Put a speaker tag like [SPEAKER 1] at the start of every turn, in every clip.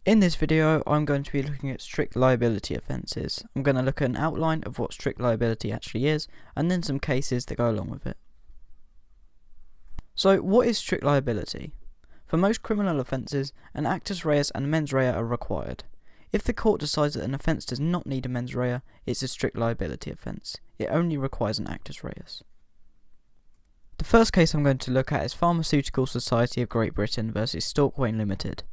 [SPEAKER 1] In this video, I'm going to be looking at strict liability offences. I'm going to look at an outline of what strict liability actually is, and then some cases that go along with it. So, what is strict liability? For most criminal offences, an actus reus and mens rea are required. If the court decides that an offence does not need a mens rea, it's a strict liability offence. It only requires an actus reus. The first case I'm going to look at is Pharmaceutical Society of Great Britain versus Storkway Limited.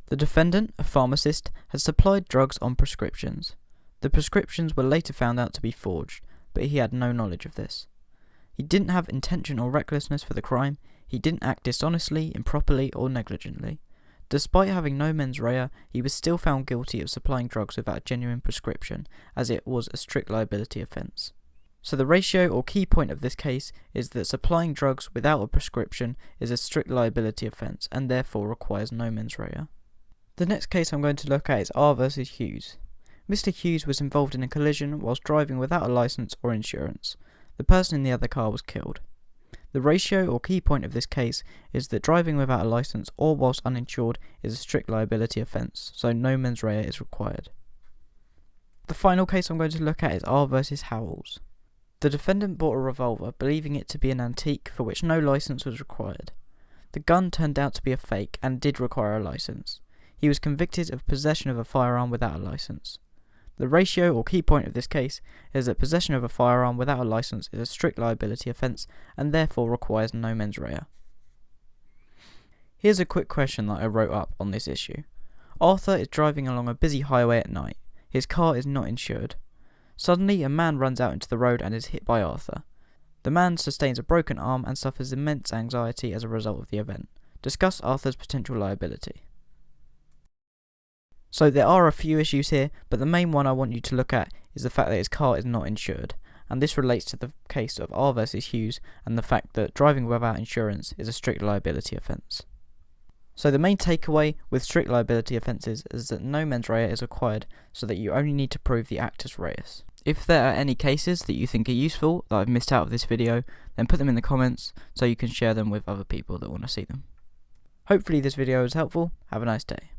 [SPEAKER 1] The defendant, a pharmacist, had supplied drugs on prescriptions. The prescriptions were later found out to be forged, but he had no knowledge of this. He didn't have intention or recklessness for the crime. He didn't act dishonestly, improperly, or negligently. Despite having no mens rea, he was still found guilty of supplying drugs without a genuine prescription, as it was a strict liability offence. So the ratio or key point of this case is that supplying drugs without a prescription is a strict liability offence and therefore requires no mens rea. The next case I'm going to look at is R versus Hughes. Mr. Hughes was involved in a collision whilst driving without a licence or insurance. The person in the other car was killed. The ratio or key point of this case is that driving without a licence or whilst uninsured is a strict liability offence, so no mens rea is required. The final case I'm going to look at is R versus Howells. The defendant bought a revolver, believing it to be an antique for which no licence was required. The gun turned out to be a fake and did require a licence. He was convicted of possession of a firearm without a licence. The ratio or key point of this case is that possession of a firearm without a licence is a strict liability offence and therefore requires no mens rea. Here's a quick question that I wrote up on this issue. Arthur is driving along a busy highway at night. His car is not insured. Suddenly, a man runs out into the road and is hit by Arthur. The man sustains a broken arm and suffers immense anxiety as a result of the event. Discuss Arthur's potential liability. So there are a few issues here, but the main one I want you to look at is the fact that his car is not insured, and this relates to the case of R versus Hughes and the fact that driving without insurance is a strict liability offence. So the main takeaway with strict liability offences is that no mens rea is required, so that you only need to prove the actus reus. If there are any cases that you think are useful that I've missed out of this video, then put them in the comments so you can share them with other people that want to see them. Hopefully this video was helpful. Have a nice day.